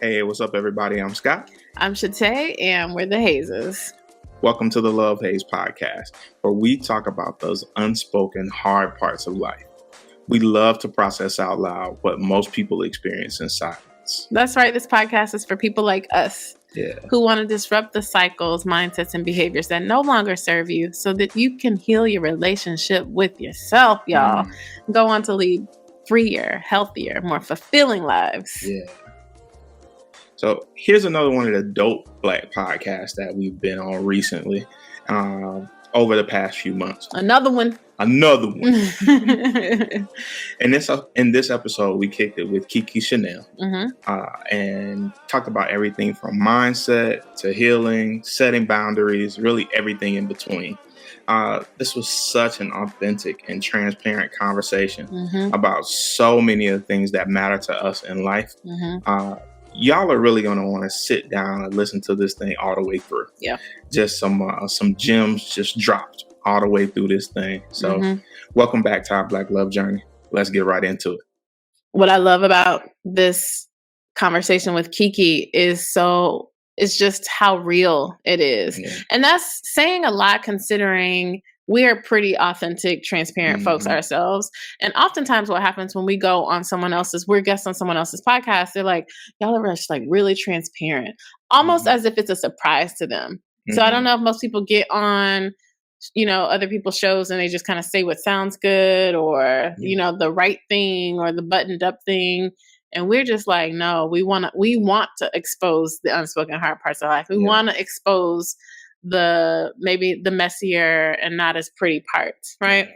Hey, what's up, everybody? I'm Scott. I'm Shatay, and we're the Hazes. Welcome to the Love Haze podcast, where we talk about those unspoken hard parts of life. We love to process out loud what most people experience in silence. That's right. This podcast is for people like us who want to disrupt the cycles, mindsets, and behaviors that no longer serve you so that you can heal your relationship with yourself, y'all. Go on to lead freer, healthier, more fulfilling lives. Yeah. So here's another one of the dope Black podcasts that we've been on recently over the past few months. Another one. In this episode, we kicked it with Keke Chanel and talked about everything from mindset to healing, setting boundaries, really everything in between. This was such an authentic and transparent conversation about so many of the things that matter to us in life. Y'all are really going to want to sit down and listen to this thing all the way through. Yeah. Just some gems just dropped all the way through this thing. So welcome back to our Black Love Journey. Let's get right into it. What I love about this conversation with Keke is it's just how real it is. Yeah. And that's saying a lot considering we're pretty authentic, transparent folks ourselves. And oftentimes what happens when we go on we're guests on someone else's podcast, they're like, y'all are just like really transparent, almost as if it's a surprise to them. So I don't know if most people get on, other people's shows and they just kind of say what sounds good or, the right thing or the buttoned up thing. And we're just like, no, we want to expose the unspoken hard parts of life. We want to expose maybe the messier and not as pretty parts, right?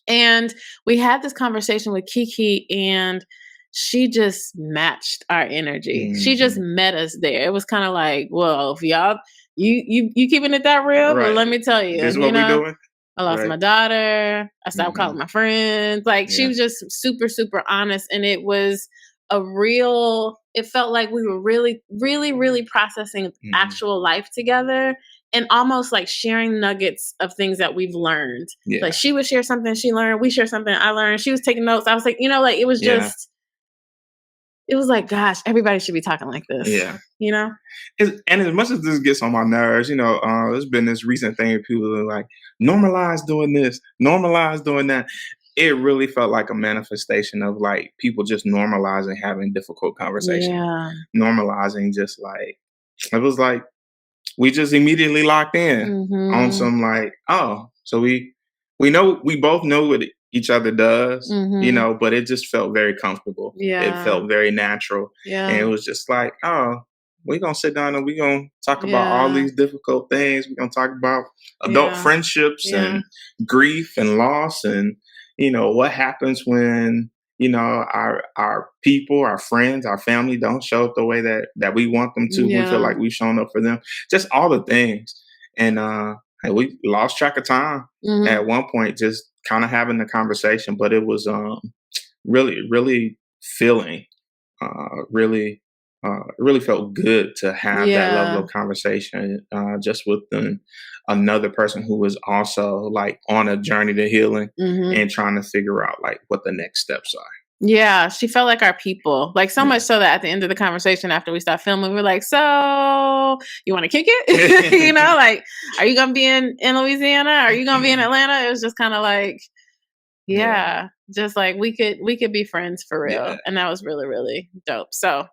And we had this conversation with Keke and she just matched our energy. She just met us there. It was kind of like, well, if y'all, you keeping it that real? Right. Well, let me tell you. This is what we're doing? I lost my daughter. I stopped calling my friends. She was just super, super honest. And it was it felt like we were really, really, really processing actual life together and almost like sharing nuggets of things that we've learned. Yeah. Like she would share something she learned. We share something I learned. She was taking notes. I was like, it was just, it was like, gosh, everybody should be talking like this. Yeah. And as much as this gets on my nerves, there's been this recent thing people are like, normalize doing this, normalize doing that. It really felt like a manifestation of like people just normalizing having difficult conversations. Yeah. Normalizing just like, it was like, we just immediately locked in on some like, so we both know what each other does, but it just felt very comfortable. Yeah. It felt very natural. Yeah. And it was just like, we're going to sit down and we're going to talk about all these difficult things. We're going to talk about adult friendships and grief and loss and, what happens when, our people, our friends, our family don't show up the way that we want them to. Yeah. We feel like we've shown up for them. Just all the things. And we lost track of time at one point, just kind of having the conversation. But it was really, really filling, really felt good to have that level of conversation just with another person who was also like on a journey to healing and trying to figure out like what the next steps are. Yeah, she felt like our people, like so much so that at the end of the conversation after we stopped filming, we were like, so you want to kick it? Like, are you going to be in Louisiana? Are you going to be in Atlanta? It was just kind of like, just like we could be friends for real. Yeah. And that was really, really dope. So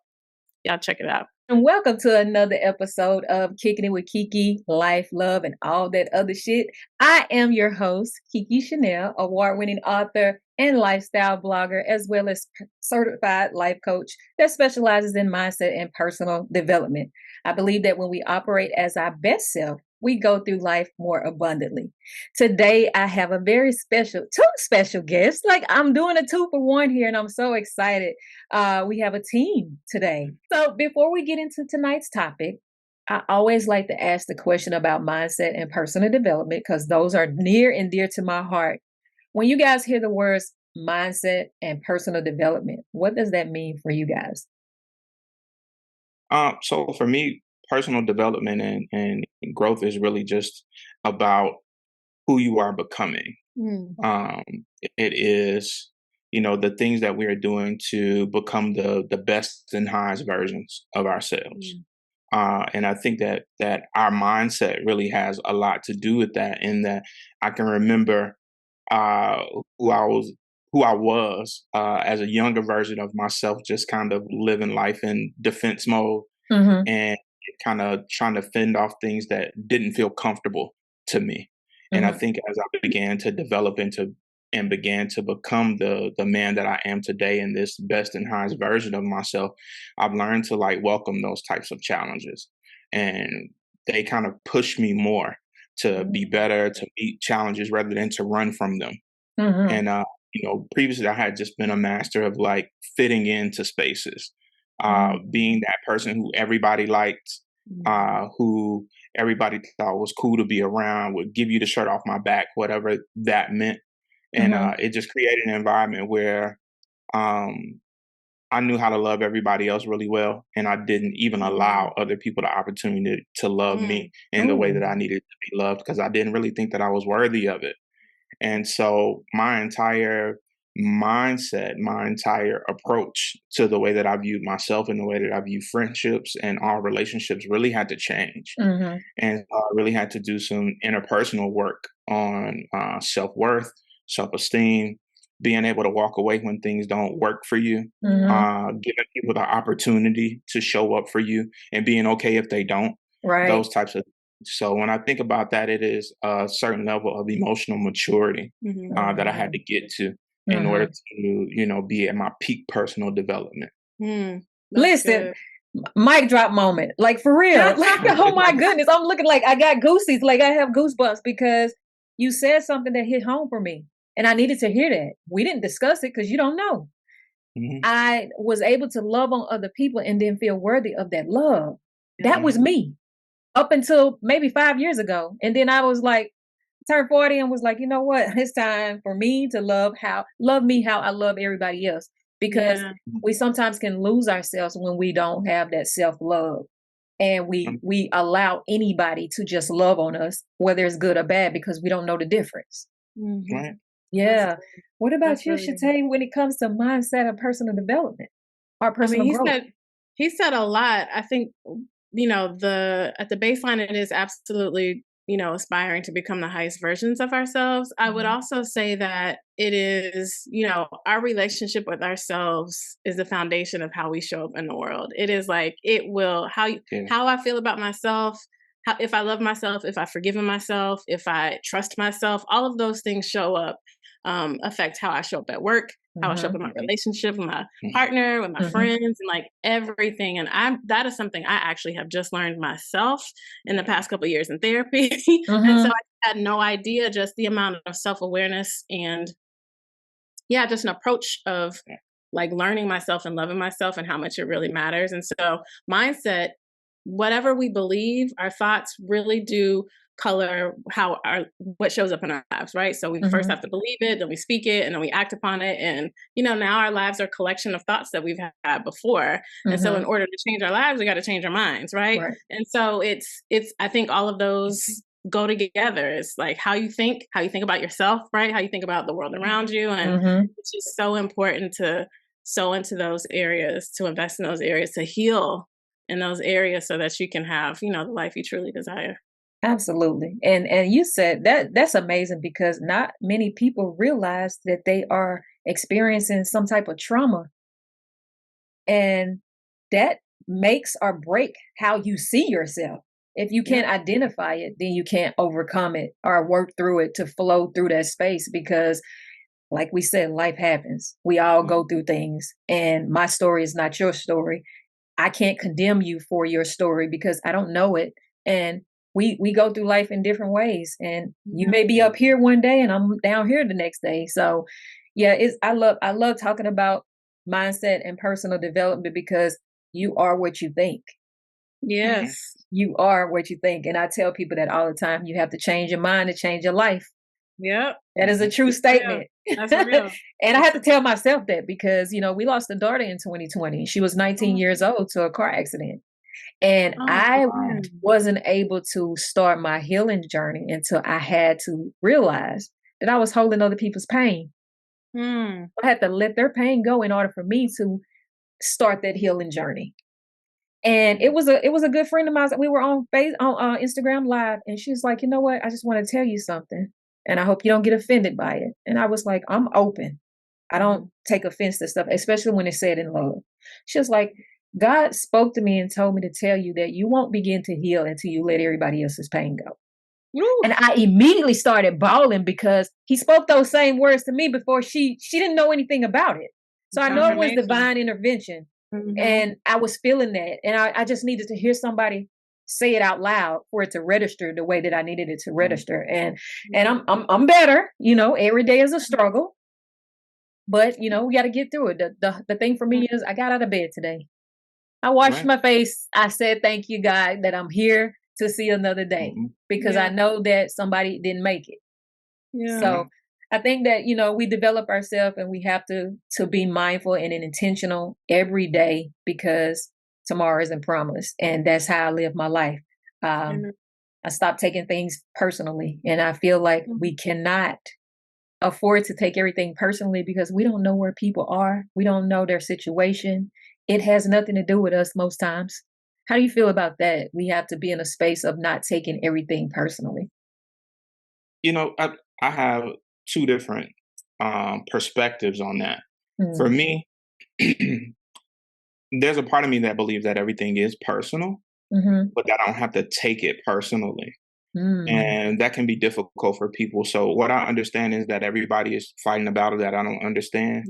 y'all check it out. And welcome to another episode of Kickin It With KeKe, Life, Love, and all that other shit. I am your host, Keke Chanel, award-winning author and lifestyle blogger, as well as certified life coach that specializes in mindset and personal development. I believe that when we operate as our best self, we go through life more abundantly. Today, I have two special guests. Like I'm doing a 2-for-1 here and I'm so excited. We have a team today. So before we get into tonight's topic, I always like to ask the question about mindset and personal development because those are near and dear to my heart. When you guys hear the words mindset and personal development, what does that mean for you guys? So for me, personal development and growth is really just about who you are becoming. It is the things that we are doing to become the best and highest versions of ourselves. And I think that our mindset really has a lot to do with that. In that, I can remember uh, who I was, as a younger version of myself, just kind of living life in defense mode Mm-hmm. and kind of trying to fend off things that didn't feel comfortable to me. And I Mm-hmm. think as I began to develop into and began to become the man that I am today in this best and highest version of myself, I've learned to like welcome those types of challenges. And they kind of push me more to be better, to meet challenges rather than to run from them. Mm-hmm. And previously I had just been a master of like fitting into spaces, being that person who everybody liked, who everybody thought was cool to be around, would give you the shirt off my back, whatever that meant. And Mm-hmm. it just created an environment where um, I knew how to love everybody else really well, and I didn't even allow other people the opportunity to love me in the way that I Ooh. needed to be loved because I didn't really think that I was worthy of it. And so my entire mindset, my entire approach to the way that I viewed myself and the way that I view friendships and all relationships really had to change. Mm-hmm. And I really had to do some interpersonal work on self worth, self esteem, being able to walk away when things don't work for you, Mm-hmm. giving people the opportunity to show up for you, and being okay if they don't. Right. Those types of. So when I think about that, it is a certain level of emotional maturity that I had Mm-hmm. to get to in order Mm-hmm. to, be at my peak personal development. Listen, mic drop moment. Like for real. Like, oh my goodness. I'm looking like I got goosies. Like I have goosebumps because you said something that hit home for me. And I needed to hear that. We didn't discuss it because you don't know. Mhm, I was able to love on other people and then feel worthy of that love. That was mhm, me up until maybe 5 years ago. And then I was like, turned 40 and was like, you know what? It's time for me to love me how I love everybody else. Because we sometimes can lose ourselves when we don't have that self-love. And we mhm, we allow anybody to just love on us, whether it's good or bad, because we don't know the difference. right. Yeah. What about That's you, really good. Shatay, when it comes to mindset and personal development or I mean, personal growth? he said a lot. I think the at the baseline it is absolutely, aspiring to become the highest versions of ourselves. I would Mhm. also say that it is, our relationship with ourselves is the foundation of how we show up in the world. It is like it will Yeah. how I feel about myself, how if I love myself, if I forgive myself, if I trust myself, all of those things show up, affect how I show up at work, how I show up Mhm. in my relationship with my Mhm, partner, with my Mhm. friends, and like everything. And that is something I actually have just learned myself in the past couple of years in therapy. And so Mhm. I had no idea just the amount of self-awareness and yeah, just an approach of like learning myself and loving myself and how much it really matters. And so mindset, whatever we believe, our thoughts really do color how our what shows up in our lives, right? So we first Mhm. have to believe it, then we speak it, and then we act upon it. And now our lives are a collection of thoughts that we've had before. And so in Mhm. order to change our lives, we got to change our minds, right? Right. And so it's I think all of those go together. It's like how you think about yourself, right? How you think about the world around you. And Mhm. it's just so important to sow into those areas, to invest in those areas, to heal in those areas so that you can have, the life you truly desire. Absolutely. And you said that's amazing because not many people realize that they are experiencing some type of trauma, and that makes or break how you see yourself. If you Yep. can't identify it, then you can't overcome it or work through it to flow through that space because like we said, life happens. We all go through things, and my story is not your story. I can't condemn you for your story because I don't know it. And we go through life in different ways. And you Yep. may be up here one day and I'm down here the next day. So yeah, it's I love talking about mindset and personal development because you are what you think. mhm, Yes. You are what you think. And I tell people that all the time. You have to change your mind to change your life. Yep. That is a mhm, true It's real. statement. That's real. And I It's have to tell myself that because, we lost a daughter in 2020. She was 19 oh, years old to a car accident. And oh I man. wasn't able to start my healing journey until I had to realize that I was holding other people's pain. Mm. I had to let their pain go in order for me to start that healing journey. And it was a good friend of mine. We were on Instagram Live, and she was like, "You know what? I just want to tell you something, and I hope you don't get offended by it." And I was like, "I'm open. I don't take offense to stuff, especially when it's said in love." She was like, "God spoke to me and told me to tell you that you won't begin to heal until you let everybody else's pain go." Woo. And I immediately started bawling because he spoke those same words to me before she didn't know anything about it. So I know it was divine intervention. And I was feeling that. And I just needed to hear somebody say it out loud for it to register the way that I needed it to register. And I'm better. Every day is a struggle. But we got to get through it. The thing for me is I got out of bed today. I washed my face. I said, "Thank you, God, that I'm here to see another day," because I know that somebody didn't make it. Yeah. So I think that, we develop ourselves, and we have to be mindful and intentional every day, because tomorrow isn't promised. And that's how I live my life. I stopped taking things personally, and I feel like we cannot afford to take everything personally, because we don't know where people are. We don't know their situation. It has nothing to do with us most times. How do you feel about that? We have to be in a space of not taking everything personally. I have two different perspectives on that. For Mm. me, there's a part of me that believes that everything is personal, but that I don't have to take it personally. And that can be difficult for people. So what I understand is that everybody is fighting a battle that I don't understand,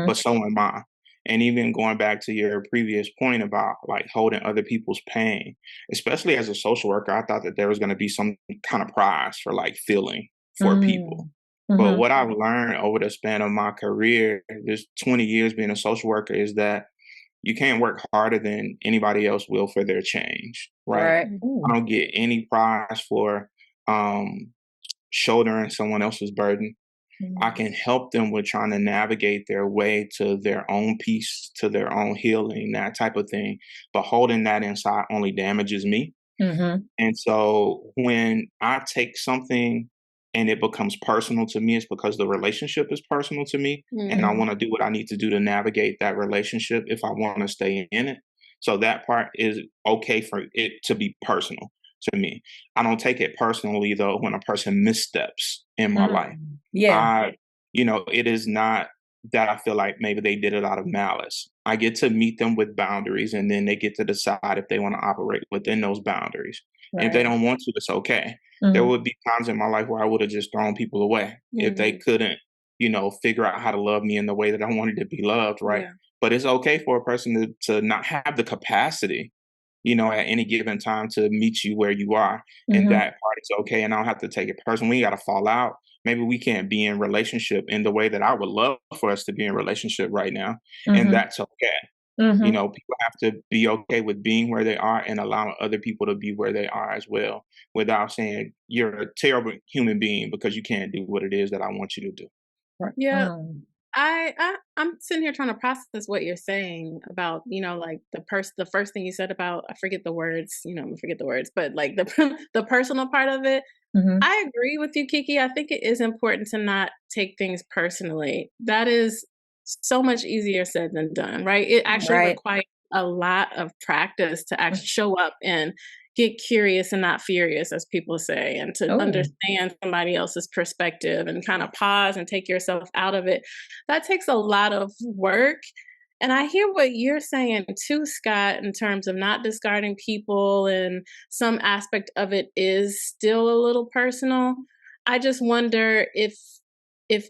but so am I. And even going back to your previous point about like holding other people's pain, especially as a social worker, I thought that there was going to be some kind of prize for like feeling for people. But what I've learned over the span of my career, this 20 years being a social worker, is that you can't work harder than anybody else will for their change, right? I don't get any prize for shouldering someone else's burden. I can help them with trying to navigate their way to their own peace, to their own healing, that type of thing. But holding that inside only damages me. And so when I take something and it becomes personal to me, it's because the relationship is personal to me. And I want to do what I need to do to navigate that relationship if I want to stay in it. So that part is okay for it to be personal to me. I don't take it personally, though, when a person missteps in my life. Yeah. It is not that I feel like maybe they did it out of malice. I get to meet them with boundaries, and then they get to decide if they want to operate within those boundaries. And if they don't want to, it's okay. There would be times in my life where I would have just thrown people away if they couldn't, figure out how to love me in the way that I wanted to be loved, right? But it's okay for a person to not have the capacity, at any given time to meet you where you are. And that part is okay. And I don't have to take it personally. We got to fall out. Maybe we can't be in relationship in the way that I would love for us to be in relationship right now. And that's okay. People have to be okay with being where they are and allowing other people to be where they are as well, without saying you're a terrible human being because you can't do what it is that I want you to do. Yeah. I'm sitting here trying to process what you're saying about, like the first thing you said about, I forget the words, but like the the personal part of it. I agree with you, Keke. I think it is important to not take things personally. That is so much easier said than done, right? It actually requires a lot of practice to actually show up and get curious and not furious, as people say, and to understand somebody else's perspective and kind of pause and take yourself out of it. That takes a lot of work. And I hear what you're saying too, Scott, in terms of not discarding people, and some aspect of it is still a little personal. I just wonder if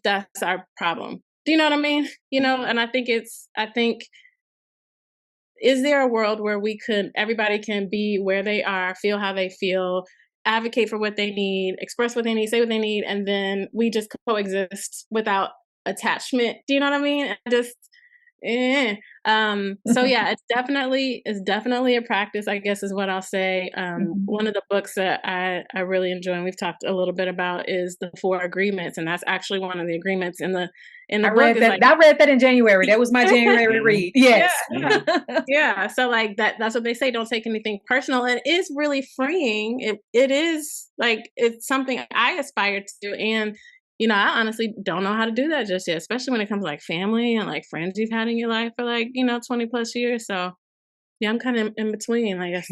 that's our problem. Do you know what I mean? And I think is there a world where everybody can be where they are, feel how they feel, advocate for what they need, express what they need, say what they need, and then we just coexist without attachment? Do you know what I mean? So yeah, it's definitely a practice, I guess, is what I'll say. One of the books that I really enjoy, and we've talked a little bit about, is The Four Agreements, and that's actually one of the agreements in the I book. read that. I read that in January. That was my January read. Yes. Yeah. So like that's what they say. Don't take anything personal. And it is really freeing. It is like, it's something I aspire to do. And I honestly don't know how to do that just yet, especially when it comes to like family and like friends you've had in your life for like, 20 plus years. So yeah, I'm kind of in between. I guess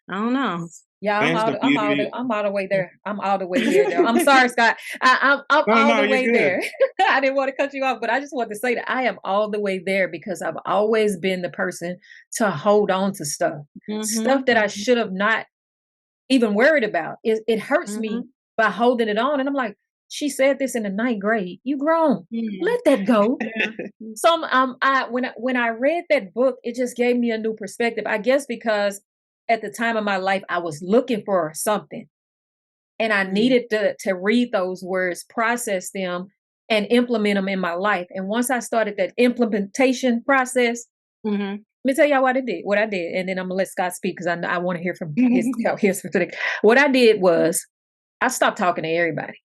I don't know. Yeah, That's the beauty. I'm all the way there. I'm all the way there. Though. I'm sorry, Scott. I'm No, all no, the you're way good. there. I didn't want to cut you off, but I just want to say that I am all the way there because I've always been the person to hold on to stuff that I should have not even worried about. It hurts me by holding it on, and I'm like, she said this in the ninth grade. You grown. Let that go. So when I read that book, it just gave me a new perspective. I guess because at the time of my life, I was looking for something, and I needed to read those words, process them, and implement them in my life. And once I started that implementation process, let me tell y'all what I did. And then I'm gonna let Scott speak because I want to hear from his specific. What I did was I stopped talking to everybody.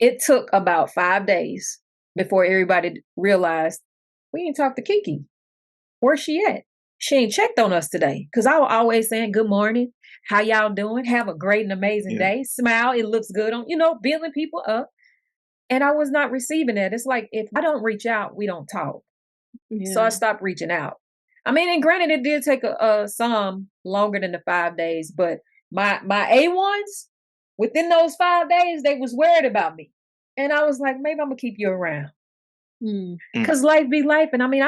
It took about 5 days before everybody realized we didn't talk to KeKe. Where's she at? She ain't checked on us today. Because I was always saying, good morning. How y'all doing? Have a great and amazing day. Smile. It looks good on, building people up. And I was not receiving that. It's like, if I don't reach out, we don't talk. Yeah. So I stopped reaching out. I mean, and granted, it did take some longer than the 5 days, but my A1s, within those 5 days, they was worried about me. And I was like, maybe I'm gonna keep you around. Because life be life. And I mean,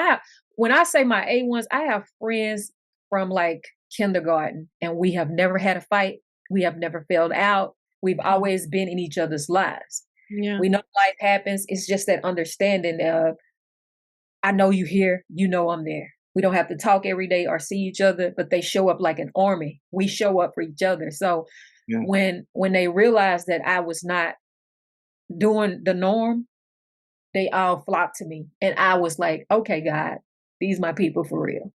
when I say my A1s, I have friends from like kindergarten, and we have never had a fight. We have never failed out. We've always been in each other's lives. Yeah. We know life happens. It's just that understanding of, I know you here, I'm there. We don't have to talk every day or see each other, but they show up like an army. We show up for each other. So when they realized that I was not doing the norm, they all flocked to me. And I was like, okay, God, these my people for real.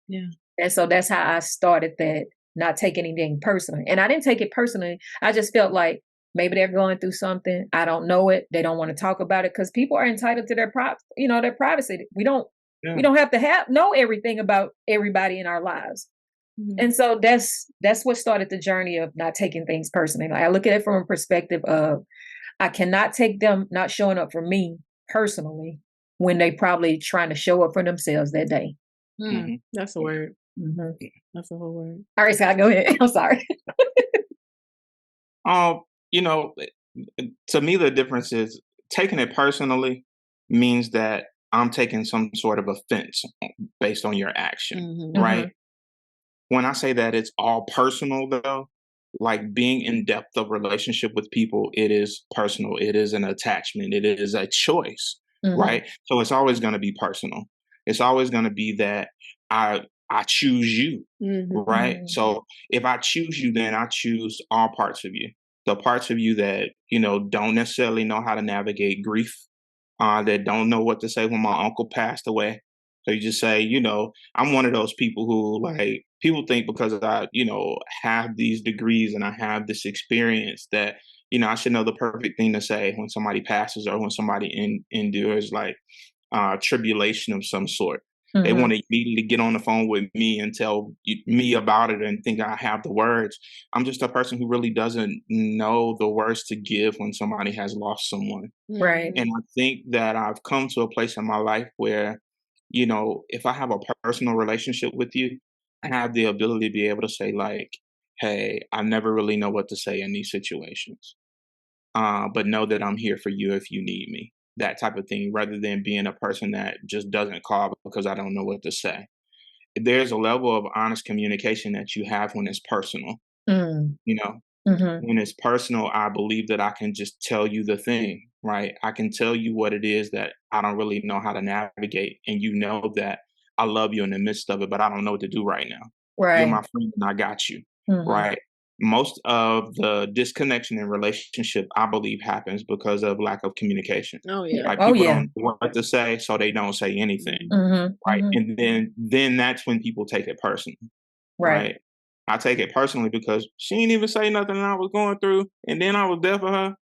Yeah. And so that's how I started that, not taking anything personally. And I didn't take it personally. I just felt like maybe they're going through something. I don't know it. They don't want to talk about it because people are entitled to their privacy. We don't have to know everything about everybody in our lives. And so that's what started the journey of not taking things personally. Like, I look at it from a perspective of, I cannot take them not showing up for me personally when they probably trying to show up for themselves that day. That's a word. That's a whole word. All right, Scott, go ahead. I'm sorry. To me, the difference is taking it personally means that I'm taking some sort of offense based on your action, right? When I say that it's all personal, though, like being in depth of relationship with people, it is personal. It is an attachment. It is a choice, right? So it's always going to be personal. It's always going to be that I choose you, right? So if I choose you, then I choose all parts of you. The parts of you that, don't necessarily know how to navigate grief, that don't know what to say when my uncle passed away. So you just say, I'm one of those people who, like, people think because I, have these degrees and I have this experience that, I should know the perfect thing to say when somebody passes or when somebody endures like tribulation of some sort. They want to immediately get on the phone with me and tell me about it and think I have the words. I'm just a person who really doesn't know the words to give when somebody has lost someone. Right. And I think that I've come to a place in my life where, if I have a personal relationship with you, I have the ability to be able to say like, hey, I never really know what to say in these situations. But know that I'm here for you if you need me. That type of thing, rather than being a person that just doesn't call because I don't know what to say. There's a level of honest communication that you have when it's personal. When it's personal, I believe that I can just tell you the thing, right? I can tell you what it is that I don't really know how to navigate. And you know that I love you in the midst of it, but I don't know what to do right now. Right. You're my friend and I got you, right? Most of the disconnection in relationship, I believe, happens because of lack of communication. Oh yeah. Like people don't know what to say, so they don't say anything. Right. And then that's when people take it personally. Right. I take it personally because she didn't even say nothing I was going through, and then I was there for her.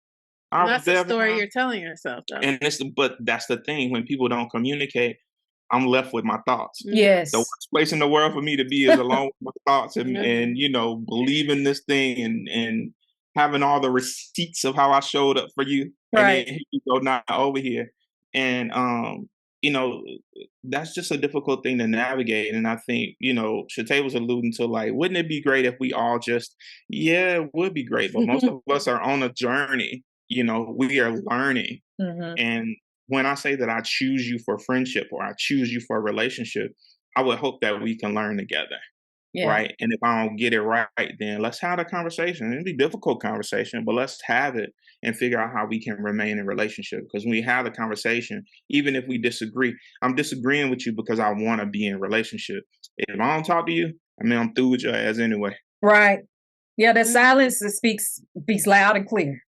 That's the story you're telling yourself, though. And but that's the thing. When people don't communicate, I'm left with my thoughts. Yes. The worst place in the world for me to be is alone with my thoughts and believe in this thing and having all the receipts of how I showed up for you, and then Right. here you go now over here, and you know, that's just a difficult thing to navigate. And I think, Shantae was alluding to, like, wouldn't it be great if we all just, yeah, it would be great, but most of us are on a journey. We are learning, Mhm. and when I say that I choose you for friendship or I choose you for a relationship, I would hope that we can learn together. Yeah. Right. And if I don't get it right, then let's have a conversation. It'll be a difficult conversation, but let's have it and figure out how we can remain in relationship. Because when we have a conversation, even if we disagree, I'm disagreeing with you because I want to be in a relationship. If I don't talk to you, I mean, I'm through with your ass anyway. Right. Yeah, that Mm, silence speaks loud and clear.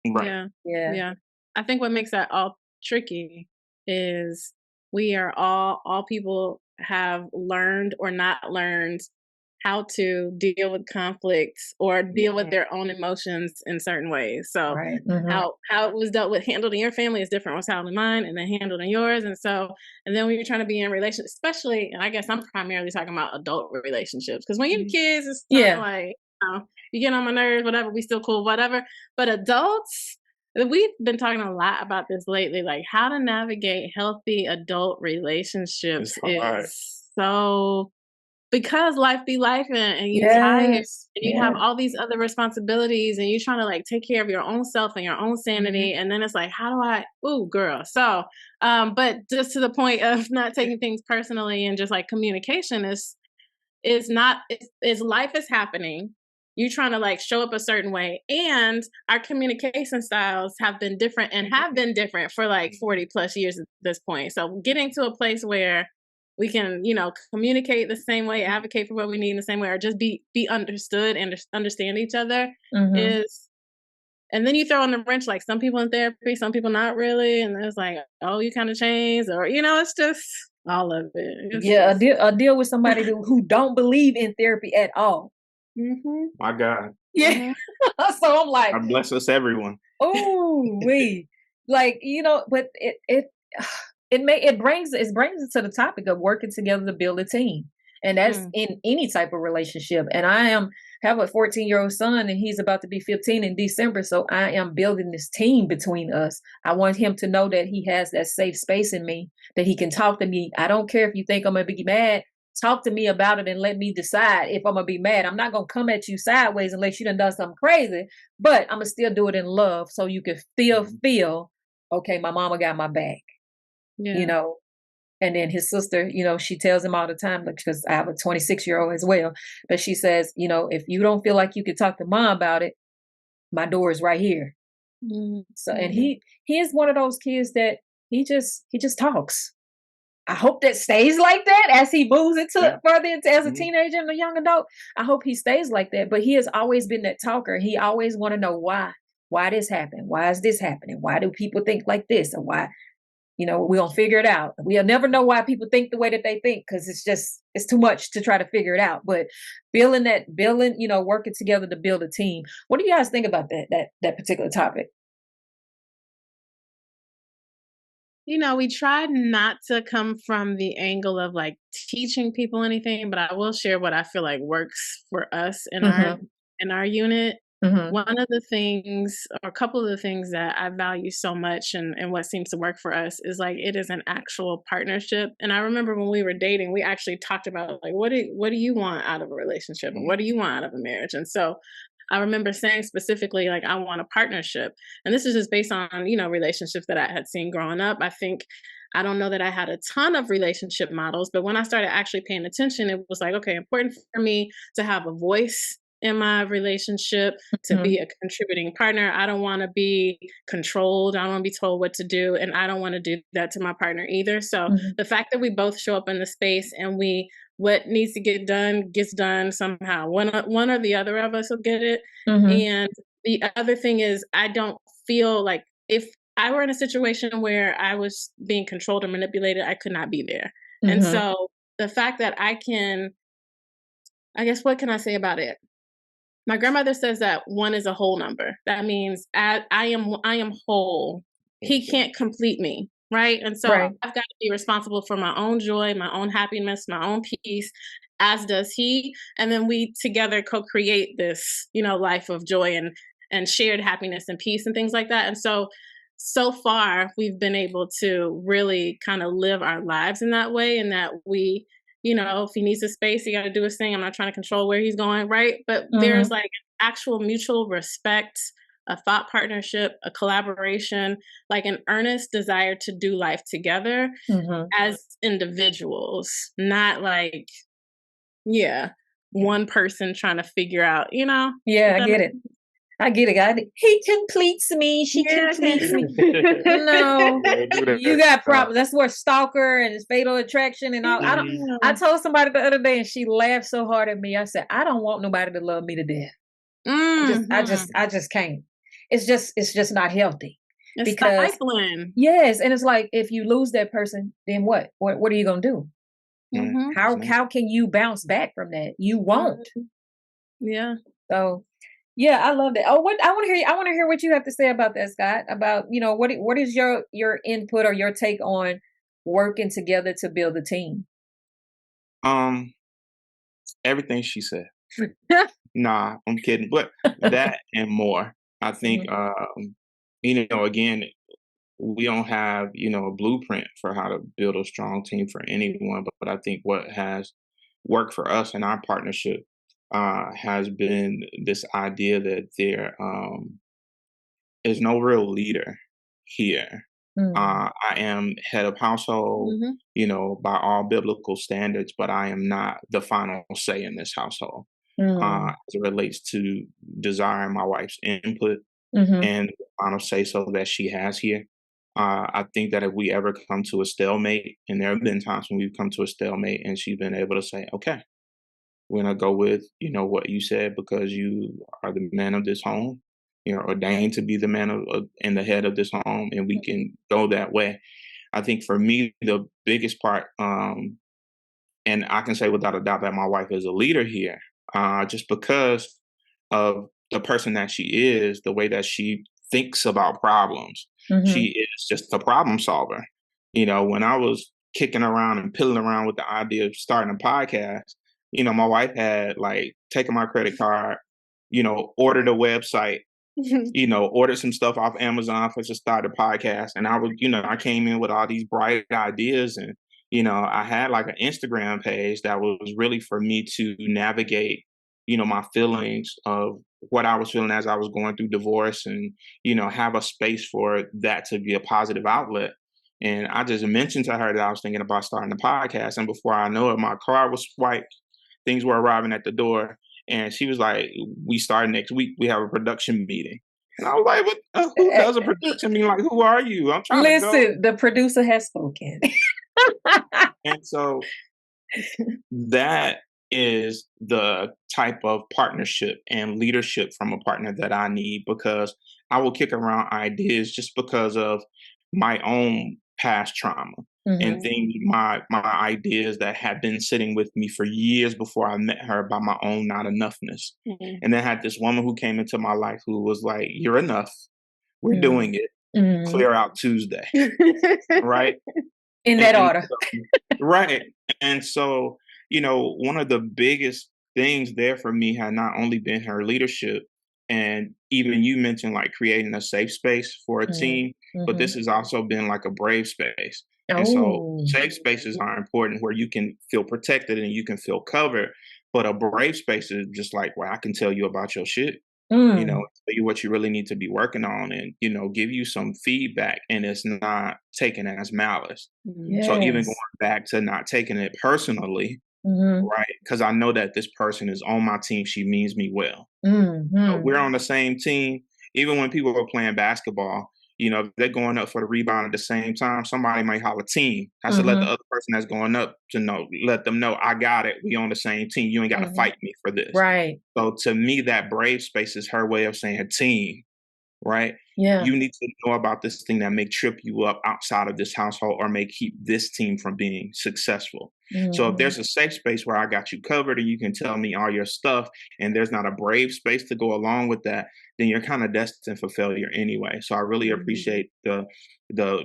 Right. yeah. Yeah. Yeah. I think what makes that all tricky is we are all people have learned or not learned how to deal with conflicts or deal with Yeah. their own emotions in certain ways. So Right. Mhm. how it was dealt with, handled in your family is different. What's handled in mine, and then handled in yours. And then when you're trying to be in relationships, especially, and I guess I'm primarily talking about adult relationships, because when you're kids, it's kind of Yeah. like, you get on my nerves, whatever. We still cool, whatever. But adults, we've been talking a lot about this lately, like how to navigate healthy adult It's relationships hard. is so, because life be life, and you tired, and Yes. you have Yeah. all these other responsibilities, and you're trying to like take care of your own self and your own Mhm. sanity, and then it's like, how do I, ooh girl. So but just to the point of not taking things personally, and just like communication is not, is life is happening, you trying to like show up a certain way, and our communication styles have been different and have been different for like 40 plus years at this point. So getting to a place where we can, communicate the same way, advocate for what we need in the same way, or just be understood and understand each other Mhm. is. And then you throw in the wrench, like some people in therapy, some people not really, and it's like, oh, you kind of changed, or it's just all of it. It's Yeah, just. a deal with somebody who don't believe in therapy at all. Mhm. My God. Yeah. Mhm. So I'm like, God bless us, everyone. oh, we like, but it brings it to the topic of working together to build a team. And that's Mm. in any type of relationship. And have a 14-year-old son, and he's about to be 15 in December. So I am building this team between us. I want him to know that he has that safe space in me, that he can talk to me. I don't care if you think I'm gonna be mad. Talk to me about it and let me decide if I'm gonna be mad. I'm not gonna come at you sideways unless you done something crazy, but I'm gonna still do it in love so you can Mhm. feel, okay, my mama got my back, you Yeah. know. And then his sister, she tells him all the time, because I have a 26-year-old as well, but she says, if you don't feel like you can talk to mom about it, my door is right here. Mhm. So, and Mhm. he is one of those kids that he just talks. I hope that stays like that as he moves Yeah. further into as a Mhm. teenager and a young adult. I hope he stays like that. But he has always been that talker. He always want to know why. Why this happened? Why is this happening? Why do people think like this? Or why? We're gonna figure it out. We'll never know why people think the way that they think, because it's too much to try to figure it out. But building, working together to build a team. What do you guys think about that particular topic? We tried not to come from the angle of like teaching people anything, but I will share what I feel like works for us in our Mm-hmm. unit. Mm-hmm. One of the things, or a couple of the things that I value so much, and what seems to work for us is like it is an actual partnership. And I remember when we were dating, we actually talked about like what do you want out of a relationship, and what do you want out of a marriage? And so I remember saying specifically, like, I want a partnership. And this is just based on, relationships that I had seen growing up. I don't know that I had a ton of relationship models, but when I started actually paying attention, it was like, okay, important for me to have a voice in my relationship, to Mm-hmm. be a contributing partner. I don't want to be controlled. I don't want to be told what to do. And I don't want to do that to my partner either. So Mm-hmm. the fact that we both show up in the space, and what needs to get done gets done somehow. One or the other of us will get it. Mm-hmm. And the other thing is, I don't feel like, if I were in a situation where I was being controlled or manipulated, I could not be there. And Mm-hmm. so the fact that I can, I guess, what can I say about it? My grandmother says that one is a whole number. That means I am whole. He can't complete me, right? And so Right. I've got to be responsible for my own joy, my own happiness, my own peace. as does he. And then we together co-create this, life of joy and shared happiness and peace and things like that. And so far we've been able to really kind of live our lives in that way, and that we, if he needs a space, he got to do his thing. I'm not trying to control where he's going, right? But there's like actual mutual respect, a thought partnership, a collaboration, like an earnest desire to do life together as individuals, not like, one person trying to figure out, Yeah, I get it. I get it. He completes me. She completes me. No, you got problems. That's where stalker and fatal attraction and all. I told somebody the other day, and she laughed so hard at me. I said, I don't want nobody to love me to death. I just can't. It's just not healthy. It's stifling. Yes, and it's like, if you lose that person, then what? What are you gonna do? How can you bounce back from that? You won't. Yeah. So. Yeah, I love that. Oh, what I want to hear what you have to say about that, Scott. About, what is your input or your take on working together to build a team? Everything she said. Nah, I'm kidding. But that and more. I think again, we don't have, a blueprint for how to build a strong team for anyone. But I think what has worked for us in our partnership has been this idea that there is no real leader here. I am head of household, by all biblical standards, but I am not the final say in this household as it relates to desiring my wife's input and the final say so that she has here. I think that if we ever come to a stalemate, and there have been times when we've come to a stalemate and she's been able to say, okay, we're going to go with, what you said, because you are the man of this home. You're ordained to be the man of and the head of this home, and we can go that way. I think for me, the biggest part, and I can say without a doubt that my wife is a leader here, just because of the person that she is, the way that she thinks about problems. She is just a problem solver. When I was kicking around and pilling around with the idea of starting a podcast, my wife had like taken my credit card, ordered a website, ordered some stuff off Amazon for to start a podcast. And I came in with all these bright ideas, and, I had like an Instagram page that was really for me to navigate, my feelings of what I was feeling as I was going through divorce, and, have a space for that to be a positive outlet. And I just mentioned to her that I was thinking about starting a podcast. And before I know it, my car was swiped. Things were arriving at the door, and she was like, "We start next week. We have a production meeting." And I was like, "What? Who does a production meeting? Like, who are you? I'm trying to go." Listen, the producer has spoken. And so that is the type of partnership and leadership from a partner that I need, because I will kick around ideas just because of my own past trauma and things, my ideas that have been sitting with me for years before I met her by my own not enoughness. And then I had this woman who came into my life who was like, "You're enough. We're doing it. Clear out Tuesday." Right? In that order. Right. And so, one of the biggest things there for me had not only been her leadership, and even you mentioned like creating a safe space for a team, but this has also been like a brave space. And so safe spaces are important where you can feel protected and you can feel covered. But a brave space is just like where I can tell you about your shit, tell you what you really need to be working on, and, give you some feedback, and it's not taken as malice. So even going back to not taking it personally, right? Because I know that this person is on my team. She means me well. So we're on the same team. Even when people are playing basketball, if they're going up for the rebound at the same time, somebody might holler team. I should let the other person that's going up let them know, I got it. We on the same team. You ain't got to fight me for this. Right. So to me, that brave space is her way of saying team, right? Yeah. You need to know about this thing that may trip you up outside of this household or may keep this team from being successful. So if there's a safe space where I got you covered and you can tell me all your stuff, and there's not a brave space to go along with that, then you're kind of destined for failure anyway. So I really appreciate the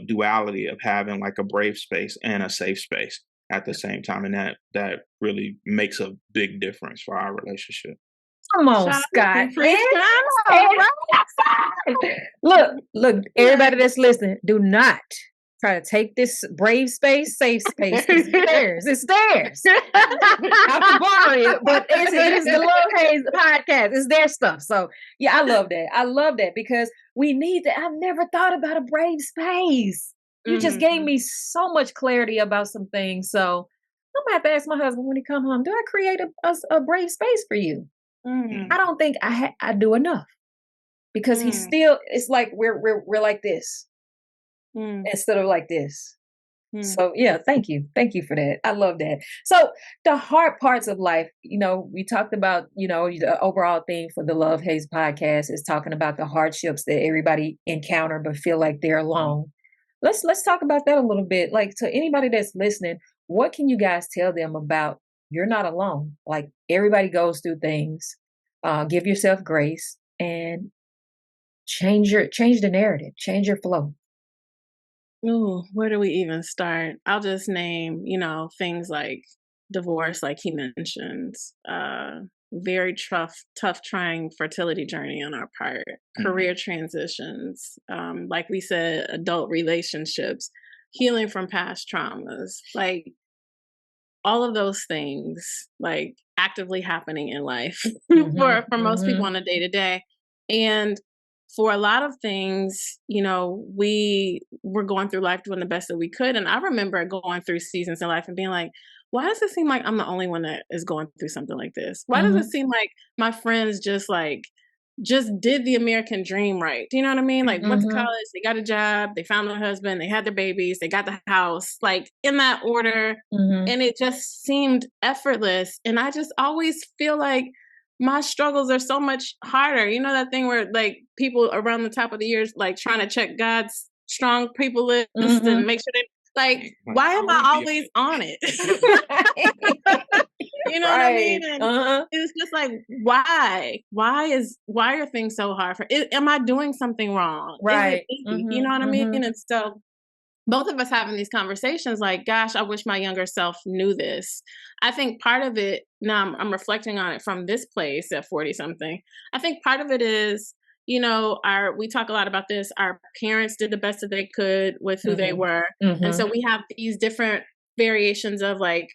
duality of having like a brave space and a safe space. at the same time, and that really makes a big difference for our relationship. Come on, Shout Scott. free Look, everybody that's listening, do not try to take this brave space, safe space. It's theirs. It's theirs. I have to borrow it, but it is the Love Haze podcast. It's their stuff. So yeah, I love that. I love that because we need that. I've never thought about a brave space. You just gave me so much clarity about some things. So I'm gonna have to ask my husband when he come home, do I create a brave space for you? I don't think I do enough because he's still, it's like we're like this instead of like this. So yeah, thank you for that. I love that. So the hard parts of life, we talked about, the overall theme for the Love Haze podcast is talking about the hardships that everybody encounter but feel like they're alone. Let's talk about that a little bit. Like, to anybody that's listening, what can you guys tell them about you're not alone? Like, everybody goes through things. Give yourself grace and change the narrative, change your flow. Ooh, where do we even start? I'll just name, things like divorce, like he mentions, very tough, trying fertility journey on our part, career transitions, like we said, adult relationships, healing from past traumas, like all of those things, like actively happening in life for most people on a day to day. And for a lot of things, we were going through life doing the best that we could. And I remember going through seasons in life and being like, why does it seem like I'm the only one that is going through something like this? Why does it seem like my friends just did the American dream right? Do you know what I mean? Like, went to college, they got a job, they found their husband, they had their babies, they got the house, like in that order. And it just seemed effortless. And I just always feel like my struggles are so much harder. You know that thing where like people around the top of the years, like trying to check God's strong people list and make sure they, like, why am I always on it? You know what I mean? And it's just like, why are things so hard am I doing something wrong? Right. You know what I mean? And so both of us having these conversations, like, gosh, I wish my younger self knew this. I think part of it, now I'm reflecting on it from this place at 40 something. I think part of it is, we talk a lot about this. Our parents did the best that they could with who they were. And so we have these different variations of like,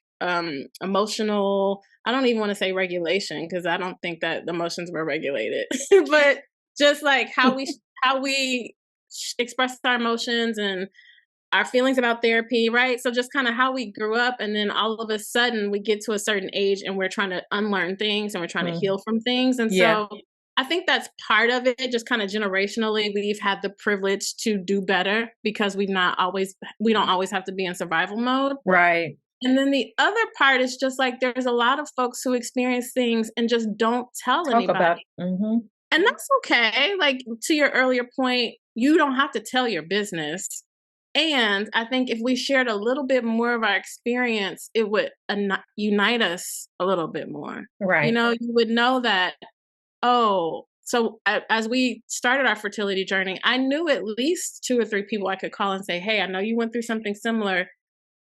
emotional, I don't even want to say regulation, because I don't think that the emotions were regulated, but just like how we express our emotions and our feelings about therapy, right? So just kind of how we grew up, and then all of a sudden we get to a certain age and we're trying to unlearn things and we're trying to heal from things. And so I think that's part of it. Just kind of generationally, we've had the privilege to do better because we don't always have to be in survival mode. Right. And then the other part is just like, there's a lot of folks who experience things and just don't tell anybody. And that's okay. Like, to your earlier point, you don't have to tell your business. And I think if we shared a little bit more of our experience, it would unite us a little bit more. Right. You would know that, so as we started our fertility journey, I knew at least 2 or 3 people I could call and say, hey, I know you went through something similar,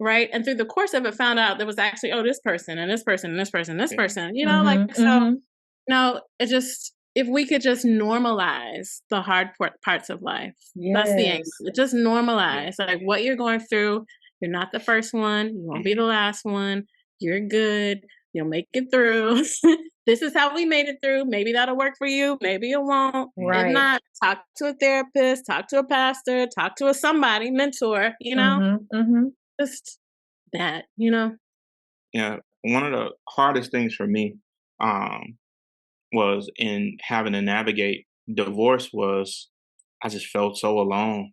right? And through the course of it, found out there was actually, this person and this person and this person and this person, it just, if we could just normalize the hard parts of life, that's the angle. Just normalize like what you're going through. You're not the first one. You won't be the last one. You're good. You'll make it through. This is how we made it through. Maybe that'll work for you. Maybe it won't. Right. If not, talk to a therapist, talk to a pastor, talk to somebody, mentor, just that, Yeah. One of the hardest things for me, was in having to navigate divorce was I just felt so alone.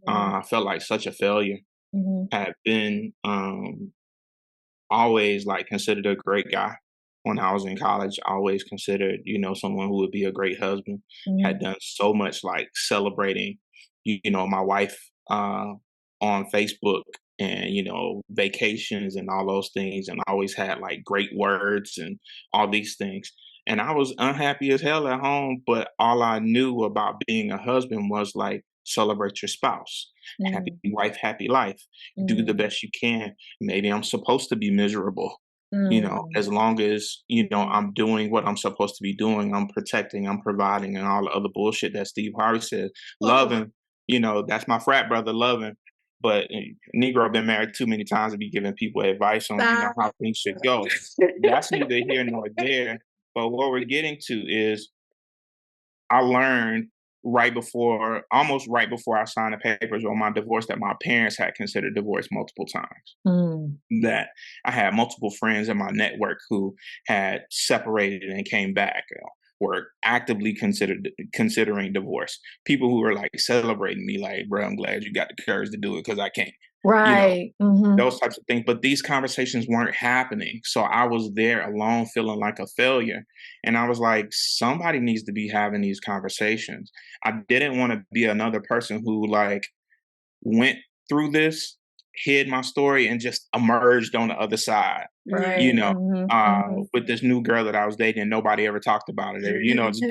I felt like such a failure. Had been always like considered a great guy when I was in college. Always considered, someone who would be a great husband. Had done so much like celebrating, my wife on Facebook and, vacations and all those things. And I always had like great words and all these things. And I was unhappy as hell at home, but all I knew about being a husband was like, celebrate your spouse. Happy wife, happy life. Do the Mm. best you can. Maybe I'm supposed to be miserable. Mm. As long as, I'm doing what I'm supposed to be doing, I'm protecting, I'm providing, and all the other bullshit that Steve Harvey said. Loving, that's my frat brother, loving. But Negro been married too many times to be giving people advice on, how things should go. That's neither here nor there. But what we're getting to is I learned almost right before I signed the papers on my divorce, that my parents had considered divorce multiple times. Mm. That I had multiple friends in my network who had separated and came back, were actively considering divorce. People who were like celebrating me, like, bro, I'm glad you got the courage to do it because I can't. Right. Mm-hmm. Those types of things. But these conversations weren't happening. So I was there alone feeling like a failure. And I was like, somebody needs to be having these conversations. I didn't want to be another person who like went through this, hid my story, and just emerged on the other side. Right. With this new girl that I was dating, and nobody ever talked about it. Or, just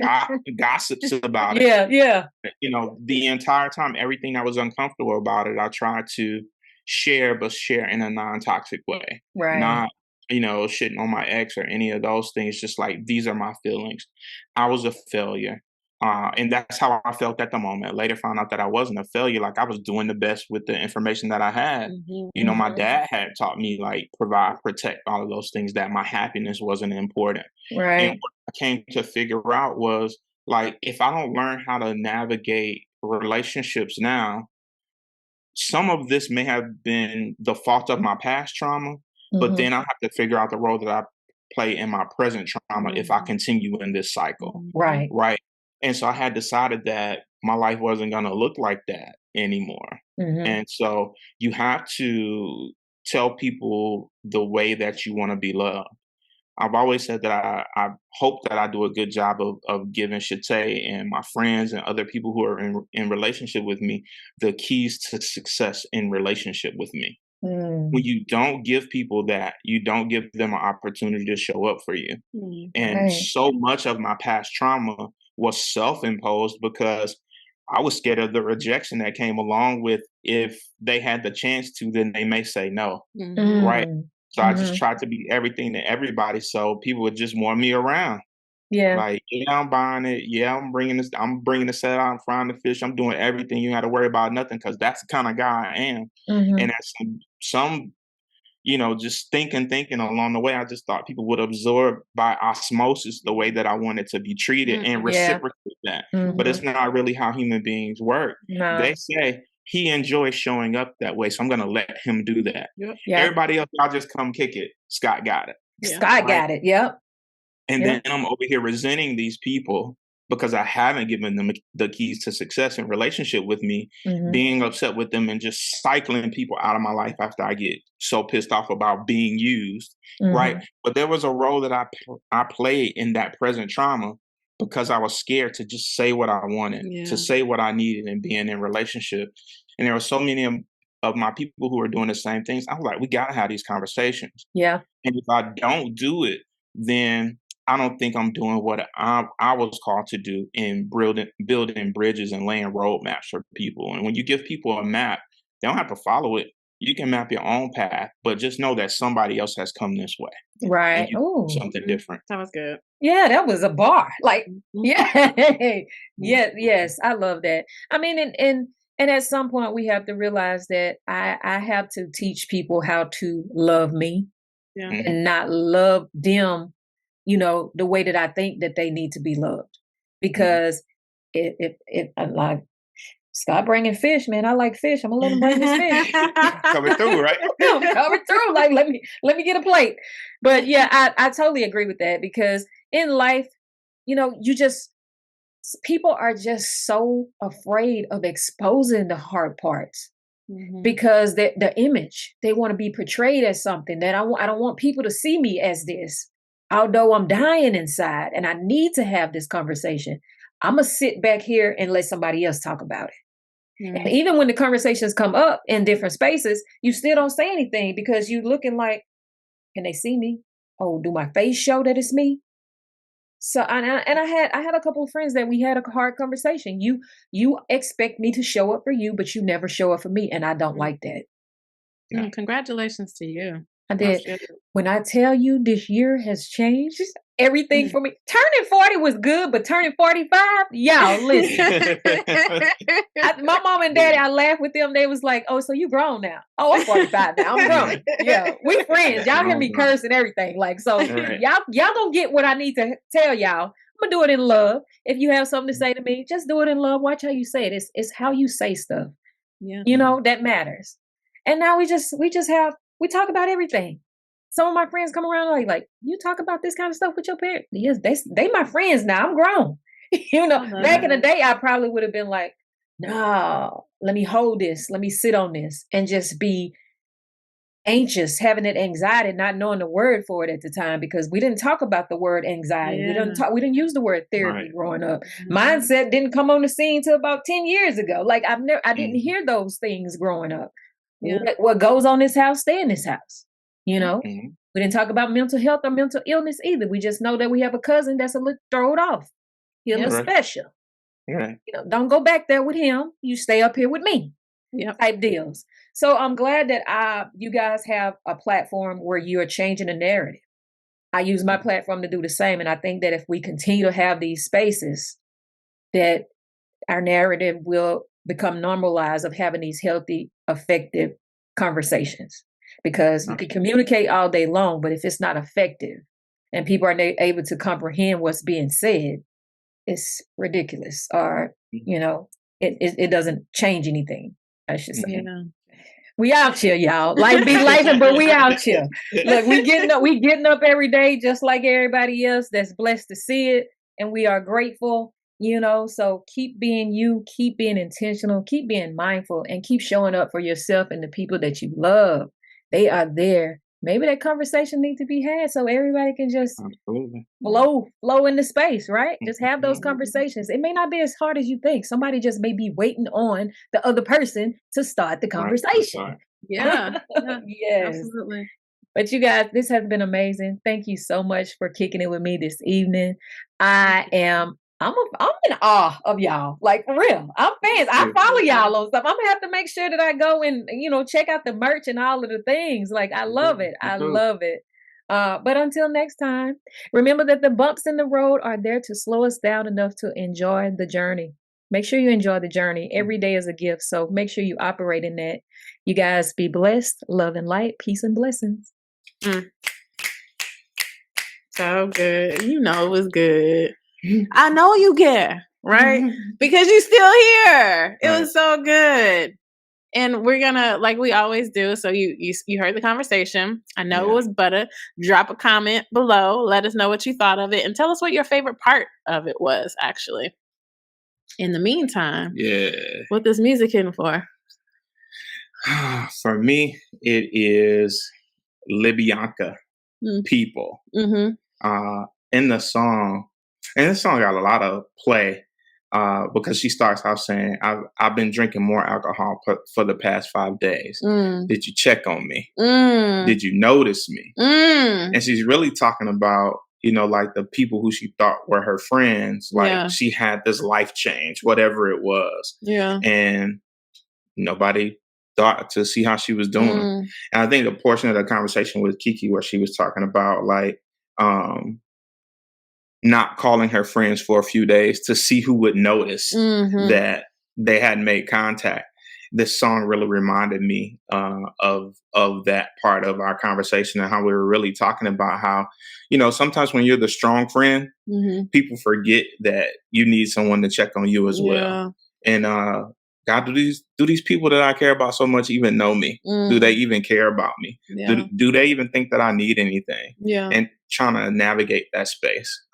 gossips about it. Yeah. The entire time, everything that was uncomfortable about it, I tried to share, but share in a non-toxic way. Right. Not, shitting on my ex or any of those things. Just like, these are my feelings. I was a failure. And that's how I felt at the moment. Later found out that I wasn't a failure. Like, I was doing the best with the information that I had. My dad had taught me, like, provide, protect, all of those things, that my happiness wasn't important. Right. And what I came to figure out was, like, if I don't learn how to navigate relationships now, some of this may have been the fault of my past trauma, but then I have to figure out the role that I play in my present trauma if I continue in this cycle. Right. Right. And so I had decided that my life wasn't going to look like that anymore. And so you have to tell people the way that you want to be loved. I've always said that I hope that I do a good job of giving Shate and my friends and other people who are in relationship with me the keys to success in relationship with me. When you don't give people that, you don't give them an opportunity to show up for you. And so much of my past trauma was self-imposed because I was scared of the rejection that came along with, if they had the chance to, then they may say no. Right. So I just tried to be everything to everybody, so people would just want me around. Yeah. Like, yeah, I'm buying it. Yeah, I'm bringing the set out, I'm frying the fish. I'm doing everything. You got to worry about nothing, because that's the kind of guy I am. And as some just thinking along the way, I just thought people would absorb by osmosis the way that I wanted to be treated and reciprocate that. But it's not really how human beings work. No. They say he enjoys showing up that way, so I'm going to let him do that. Yep. Everybody else, I'll just come kick it. Scott got it. Scott got it. Yep. And then I'm over here resenting these people because I haven't given them the keys to success in relationship with me, being upset with them and just cycling people out of my life after I get so pissed off about being used, right? But there was a role that I played in that present trauma because I was scared to just say what I wanted, to say what I needed, and being in relationship. And there were so many of my people who were doing the same things. I was like, we got to have these conversations. Yeah. And if I don't do it, then I don't think I'm doing what I was called to do in building bridges and laying roadmaps for people. And when you give people a map, they don't have to follow it. You can map your own path, but just know that somebody else has come this way. Right. Oh, something different. That was good. Yeah, that was a bar. Like, yes, I love that. I mean, and at some point we have to realize that I have to teach people how to love me and not love them, the way that I think that they need to be loved. Because if I'm like, Scott bringing fish, man, I like fish, I'm gonna let him bring this fish. Coming through, right? Coming through. Like, let me get a plate. But yeah, I totally agree with that, because in life, people are just so afraid of exposing the hard parts. Because the image, they want to be portrayed as something that I don't want people to see me as this. Although I'm dying inside and I need to have this conversation, I'm going to sit back here and let somebody else talk about it. And even when the conversations come up in different spaces, you still don't say anything because you looking like, can they see me? Oh, do my face show that it's me? So I had a couple of friends that we had a hard conversation. You expect me to show up for you, but you never show up for me, and I don't like that. Congratulations to you. I did. When I tell you this year has changed everything for me. Turning 40 was good, but turning 45, y'all listen. My mom and daddy, I laughed with them. They was like, "Oh, so you grown now? Oh, I'm 45 now. I'm grown. Yeah, we friends. Y'all hear me curse and everything. Like, so y'all gonna get what I need to tell y'all. I'm gonna do it in love. If you have something to say to me, just do it in love. Watch how you say it. It's how you say stuff. Yeah, you know that matters. And now we talk about everything. Some of my friends come around like you talk about this kind of stuff with your parents. Yes, they my friends now. I'm grown. Back in the day, I probably would have been like, no, let me hold this. Let me sit on this and just be anxious, having that anxiety, not knowing the word for it at the time because we didn't talk about the word anxiety. We didn't use the word therapy growing up. Mindset didn't come on the scene till about 10 years ago. Like I didn't hear those things growing up. Yeah. What goes on this house, stay in this house. We didn't talk about mental health or mental illness either. We just know that we have a cousin that's a little throwed off. He's a little special. Right. Don't go back there with him. You stay up here with me. Type deals. So I'm glad that you guys have a platform where you are changing the narrative. I use my platform to do the same. And I think that if we continue to have these spaces, that our narrative will become normalized of having these healthy, effective conversations. Because you can communicate all day long, but if it's not effective and people are able to comprehend what's being said, it's ridiculous. Or, it doesn't change anything, I should say. We out here, y'all. Life be life, but we out here. Look, we getting up every day just like everybody else that's blessed to see it. And we are grateful, so keep being you, keep being intentional, keep being mindful, and keep showing up for yourself and the people that you love. They are there. Maybe that conversation needs to be had so everybody can just flow into space, right? Just have those conversations. It may not be as hard as you think. Somebody just may be waiting on the other person to start the conversation. Right. Yeah. Yes. Absolutely. But you guys, this has been amazing. Thank you so much for kicking it with me this evening. I'm in awe of y'all. Like for real. I'm fans. I follow y'all on stuff. I'm gonna have to make sure that I go and check out the merch and all of the things. Like I love it. I love it. But until next time, remember that the bumps in the road are there to slow us down enough to enjoy the journey. Make sure you enjoy the journey. Every day is a gift. So make sure you operate in that. You guys be blessed, love and light, peace and blessings. So good. It was good. I know you care, right? Because you're still here. It was so good. And we're gonna, like we always do. So you heard the conversation. I know it was butter. Drop a comment below. Let us know what you thought of it, and tell us what your favorite part of it was. Actually, in the meantime, what this music hitting for? For me, it is Libyanka. People. In the song, and this song got a lot of play. Because she starts off saying, I've been drinking more alcohol for the past 5 days. Did you check on me? Did you notice me? And she's really talking about, like the people who she thought were her friends. Like she had this life change, whatever it was. Yeah. And nobody thought to see how she was doing. And I think the portion of the conversation with KeKe where she was talking about like, not calling her friends for a few days to see who would notice that they hadn't made contact. This song really reminded me of that part of our conversation and how we were really talking about how, sometimes when you're the strong friend, people forget that you need someone to check on you as well. And God, do these people that I care about so much even know me? Do they even care about me? Do they even think that I need anything? And trying to navigate that space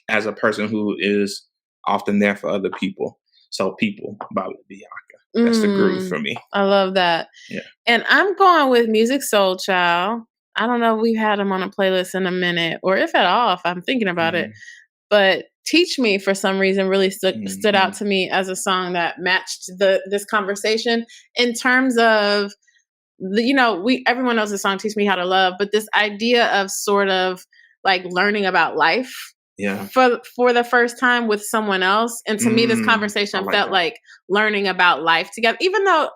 as a person who is often there for other people. So People by Bianca. That's the groove for me. I love that. Yeah. And I'm going with Music Soul Child. I don't know if we've had them on a playlist in a minute, or if at all, if I'm thinking about it. But Teach Me, for some reason, really stood out to me as a song that matched this conversation in terms of, everyone knows the song Teach Me How to Love, but this idea of sort of like learning about life for the first time with someone else. And to me, this conversation felt like learning about life together. Even though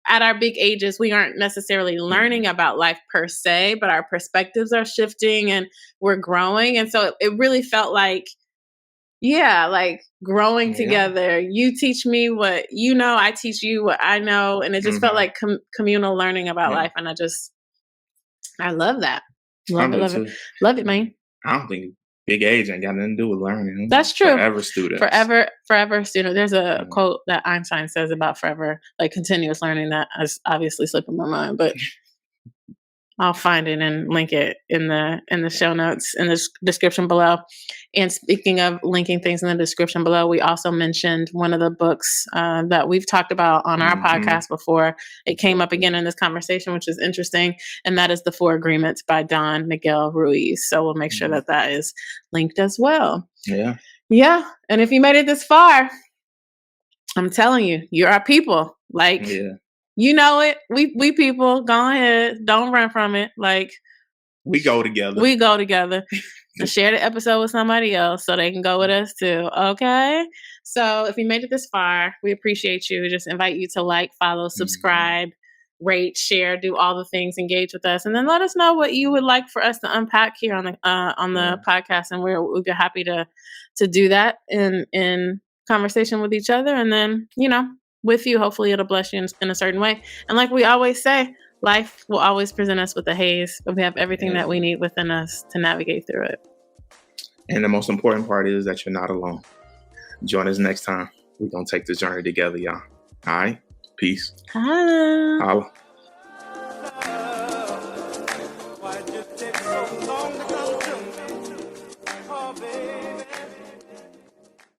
at our big ages, we aren't necessarily learning about life per se, but our perspectives are shifting and we're growing. And so it really felt like, like growing together. You teach me what you know, I teach you what I know. And it just felt like communal learning about life. And I love that. Love it, man. I don't think big age ain't got nothing to do with learning. That's true. Forever students. Forever student. There's a quote that Einstein says about forever, like continuous learning, that is obviously slipping my mind, but I'll find it and link it in the show notes in the description below. And speaking of linking things in the description below, we also mentioned one of the books that we've talked about on our podcast before. It came up again in this conversation, which is interesting. And that is The 4 Agreements by Don Miguel Ruiz. So we'll make sure that is linked as well. Yeah. Yeah. And if you made it this far, I'm telling you, you're our people. Like, you know it. We people, go ahead. Don't run from it. Like, we go together. And share the episode with somebody else so they can go with us too. Okay. So if you made it this far, we appreciate you. We just invite you to like, follow, subscribe, rate, share, do all the things, engage with us, and then let us know what you would like for us to unpack here on the podcast. And we'd be happy to do that in conversation with each other. And then, with you, hopefully it'll bless you in a certain way. And like we always say, life will always present us with a haze, but we have everything that we need within us to navigate through it. And the most important part is that you're not alone. Join us next time. We're going to take this journey together, y'all. All right? Peace. Holla.